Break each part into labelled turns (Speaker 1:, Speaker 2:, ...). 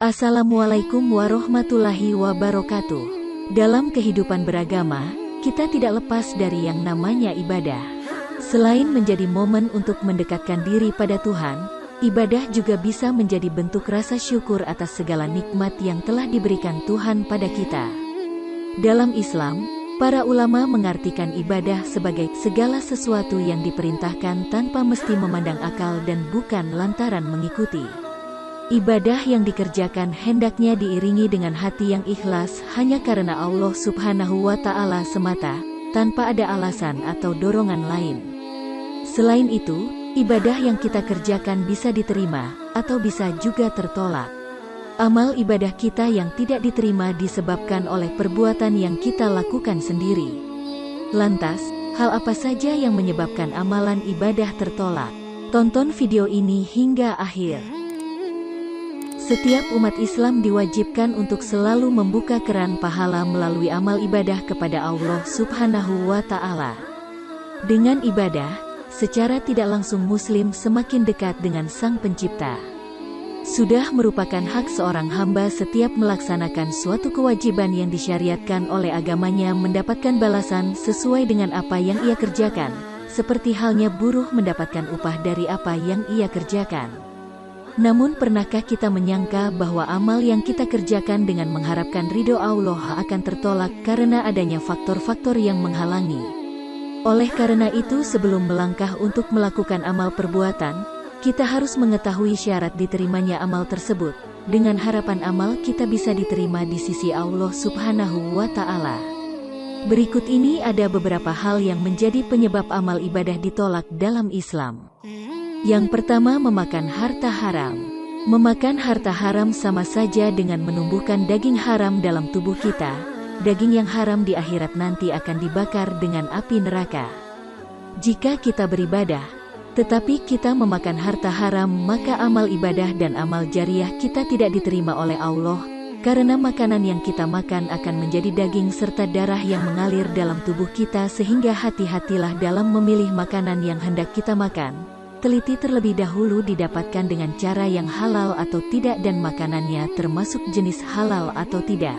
Speaker 1: Assalamualaikum warahmatullahi wabarakatuh. Dalam kehidupan beragama, kita tidak lepas dari yang namanya ibadah. Selain menjadi momen untuk mendekatkan diri pada Tuhan, ibadah juga bisa menjadi bentuk rasa syukur atas segala nikmat yang telah diberikan Tuhan pada kita. Dalam Islam, para ulama mengartikan ibadah sebagai segala sesuatu yang diperintahkan tanpa mesti memandang akal dan bukan lantaran mengikuti. Ibadah yang dikerjakan hendaknya diiringi dengan hati yang ikhlas hanya karena Allah Subhanahu wa Ta'ala semata, tanpa ada alasan atau dorongan lain. Selain itu, ibadah yang kita kerjakan bisa diterima, atau bisa juga tertolak. Amal ibadah kita yang tidak diterima disebabkan oleh perbuatan yang kita lakukan sendiri. Lantas, hal apa saja yang menyebabkan amalan ibadah tertolak? Tonton video ini hingga akhir. Setiap umat Islam diwajibkan untuk selalu membuka keran pahala melalui amal ibadah kepada Allah Subhanahu wa Ta'ala. Dengan ibadah, secara tidak langsung Muslim semakin dekat dengan Sang Pencipta. Sudah merupakan hak seorang hamba setiap melaksanakan suatu kewajiban yang disyariatkan oleh agamanya mendapatkan balasan sesuai dengan apa yang ia kerjakan, seperti halnya buruh mendapatkan upah dari apa yang ia kerjakan. Namun pernahkah kita menyangka bahwa amal yang kita kerjakan dengan mengharapkan ridho Allah akan tertolak karena adanya faktor-faktor yang menghalangi? Oleh karena itu sebelum melangkah untuk melakukan amal perbuatan, kita harus mengetahui syarat diterimanya amal tersebut, dengan harapan amal kita bisa diterima di sisi Allah Subhanahu wa Ta'ala. Berikut ini ada beberapa hal yang menjadi penyebab amal ibadah ditolak dalam Islam. Yang pertama, memakan harta haram. Memakan harta haram sama saja dengan menumbuhkan daging haram dalam tubuh kita. Daging yang haram di akhirat nanti akan dibakar dengan api neraka. Jika kita beribadah, tetapi kita memakan harta haram, maka amal ibadah dan amal jariah kita tidak diterima oleh Allah, karena makanan yang kita makan akan menjadi daging serta darah yang mengalir dalam tubuh kita, sehingga hati-hatilah dalam memilih makanan yang hendak kita makan. Teliti terlebih dahulu didapatkan dengan cara yang halal atau tidak dan makanannya termasuk jenis halal atau tidak.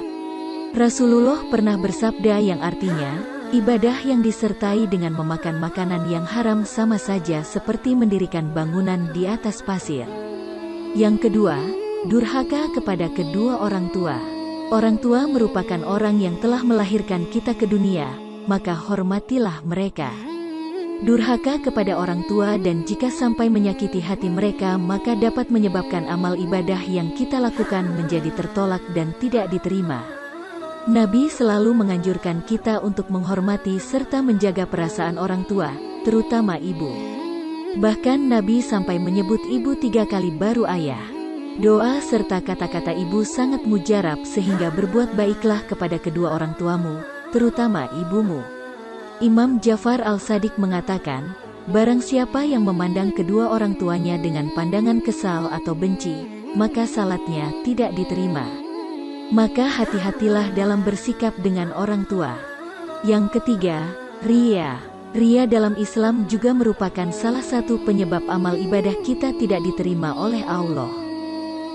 Speaker 1: Rasulullah pernah bersabda yang artinya, ibadah yang disertai dengan memakan makanan yang haram sama saja seperti mendirikan bangunan di atas pasir. Yang kedua, durhaka kepada kedua orang tua. Orang tua merupakan orang yang telah melahirkan kita ke dunia, maka hormatilah mereka. Durhaka kepada orang tua dan jika sampai menyakiti hati mereka maka dapat menyebabkan amal ibadah yang kita lakukan menjadi tertolak dan tidak diterima. Nabi selalu menganjurkan kita untuk menghormati serta menjaga perasaan orang tua, terutama ibu. Bahkan Nabi sampai menyebut ibu 3 kali baru ayah. Doa serta kata-kata ibu sangat mujarab sehingga berbuat baiklah kepada kedua orang tuamu, terutama ibumu. Imam Ja'far al-Shadiq mengatakan, barang siapa yang memandang kedua orang tuanya dengan pandangan kesal atau benci, maka salatnya tidak diterima. Maka hati-hatilah dalam bersikap dengan orang tua. Yang ketiga, riya. Riya dalam Islam juga merupakan salah satu penyebab amal ibadah kita tidak diterima oleh Allah.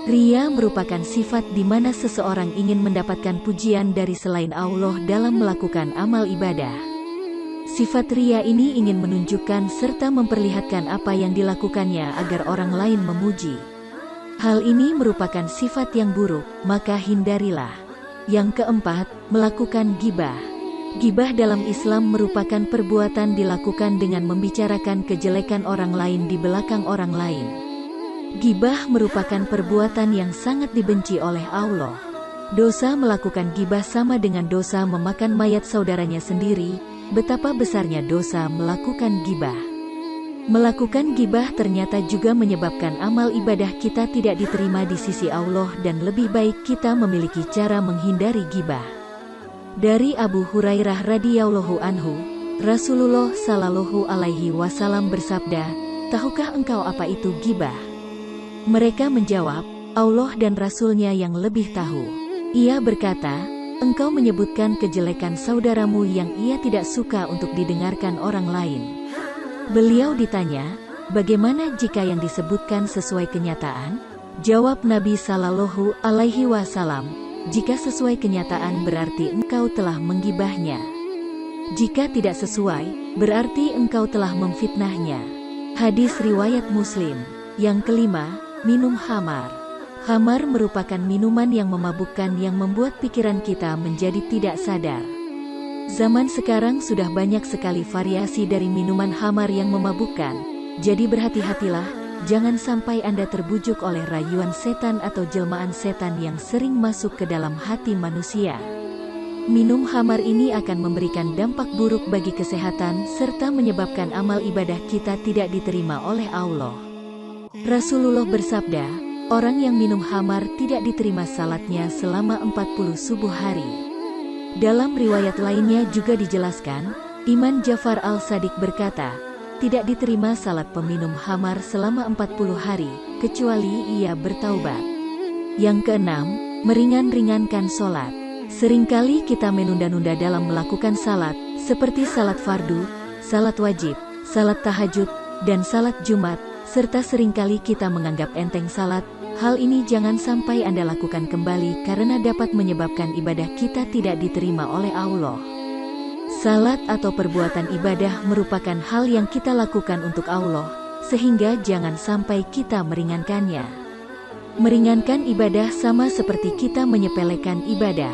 Speaker 1: Riya merupakan sifat di mana seseorang ingin mendapatkan pujian dari selain Allah dalam melakukan amal ibadah. Sifat riya ini ingin menunjukkan serta memperlihatkan apa yang dilakukannya agar orang lain memuji. Hal ini merupakan sifat yang buruk, maka hindarilah. Yang keempat, melakukan ghibah. Ghibah dalam Islam merupakan perbuatan dilakukan dengan membicarakan kejelekan orang lain di belakang orang lain. Ghibah merupakan perbuatan yang sangat dibenci oleh Allah. Dosa melakukan ghibah sama dengan dosa memakan mayat saudaranya sendiri. Betapa besarnya dosa melakukan ghibah. Melakukan ghibah ternyata juga menyebabkan amal ibadah kita tidak diterima di sisi Allah dan lebih baik kita memiliki cara menghindari ghibah. Dari Abu Hurairah radhiyallahu anhu, Rasulullah sallallahu alaihi wasallam bersabda, "Tahukah engkau apa itu ghibah?" Mereka menjawab, "Allah dan Rasulnya yang lebih tahu." Ia berkata, engkau menyebutkan kejelekan saudaramu yang ia tidak suka untuk didengarkan orang lain. Beliau ditanya, bagaimana jika yang disebutkan sesuai kenyataan? Jawab Nabi Sallallahu Alaihi Wasallam, jika sesuai kenyataan berarti engkau telah menggibahnya. Jika tidak sesuai, berarti engkau telah memfitnahnya. Hadis riwayat Muslim. Yang kelima, minum khamar. Khamar merupakan minuman yang memabukkan yang membuat pikiran kita menjadi tidak sadar. Zaman sekarang sudah banyak sekali variasi dari minuman khamar yang memabukkan. Jadi berhati-hatilah, jangan sampai Anda terbujuk oleh rayuan setan atau jelmaan setan yang sering masuk ke dalam hati manusia. Minum khamar ini akan memberikan dampak buruk bagi kesehatan serta menyebabkan amal ibadah kita tidak diterima oleh Allah. Rasulullah bersabda, orang yang minum khamar tidak diterima salatnya selama 40 subuh hari. Dalam riwayat lainnya juga dijelaskan, Imam Ja'far al-Shadiq berkata, tidak diterima salat peminum khamar selama 40 hari, kecuali ia bertaubat. Yang keenam, meringan-ringankan sholat. Seringkali kita menunda-nunda dalam melakukan salat, seperti salat fardu, salat wajib, salat tahajud, dan salat Jumat, serta seringkali kita menganggap enteng salat. Hal ini jangan sampai Anda lakukan kembali karena dapat menyebabkan ibadah kita tidak diterima oleh Allah. Salat atau perbuatan ibadah merupakan hal yang kita lakukan untuk Allah, sehingga jangan sampai kita meringankannya. Meringankan ibadah sama seperti kita menyepelekan ibadah.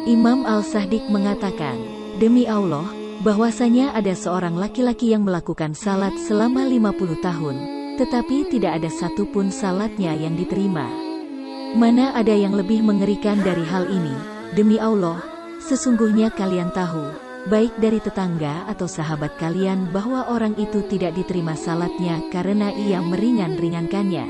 Speaker 1: Imam Al-Shadiq mengatakan, demi Allah, bahwasanya ada seorang laki-laki yang melakukan salat selama 50 tahun, tetapi tidak ada satupun salatnya yang diterima. Mana ada yang lebih mengerikan dari hal ini? Demi Allah, sesungguhnya kalian tahu, baik dari tetangga atau sahabat kalian bahwa orang itu tidak diterima salatnya karena ia meringan-ringankannya.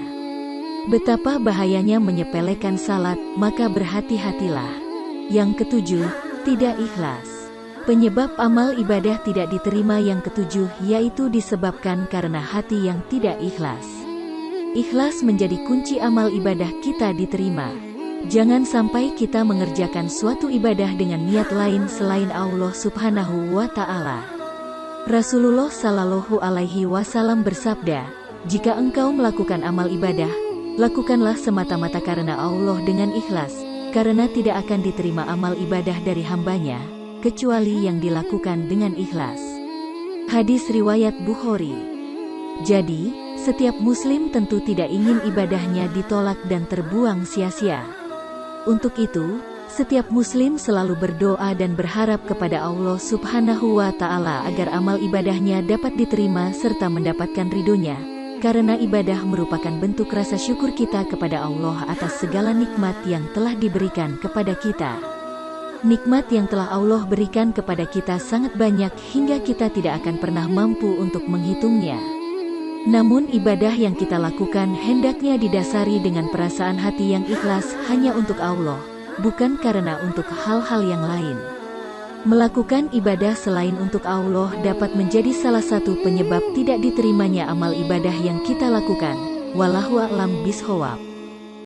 Speaker 1: Betapa bahayanya menyepelekan salat, maka berhati-hatilah. Yang ketujuh, tidak ikhlas. Penyebab amal ibadah tidak diterima yang ketujuh yaitu disebabkan karena hati yang tidak ikhlas. Ikhlas menjadi kunci amal ibadah kita diterima. Jangan sampai kita mengerjakan suatu ibadah dengan niat lain selain Allah Subhanahu wa Ta'ala. Rasulullah Sallallahu Alaihi Wasallam bersabda, jika engkau melakukan amal ibadah, lakukanlah semata-mata karena Allah dengan ikhlas, karena tidak akan diterima amal ibadah dari hambanya, kecuali yang dilakukan dengan ikhlas. Hadis riwayat Bukhari. Jadi, setiap muslim tentu tidak ingin ibadahnya ditolak dan terbuang sia-sia. Untuk itu, setiap muslim selalu berdoa dan berharap kepada Allah Subhanahu wa Ta'ala agar amal ibadahnya dapat diterima serta mendapatkan ridhonya. Karena ibadah merupakan bentuk rasa syukur kita kepada Allah atas segala nikmat yang telah diberikan kepada kita. Nikmat yang telah Allah berikan kepada kita sangat banyak hingga kita tidak akan pernah mampu untuk menghitungnya. Namun ibadah yang kita lakukan hendaknya didasari dengan perasaan hati yang ikhlas hanya untuk Allah, bukan karena untuk hal-hal yang lain. Melakukan ibadah selain untuk Allah dapat menjadi salah satu penyebab tidak diterimanya amal ibadah yang kita lakukan. Wallahu a'lam bishawab.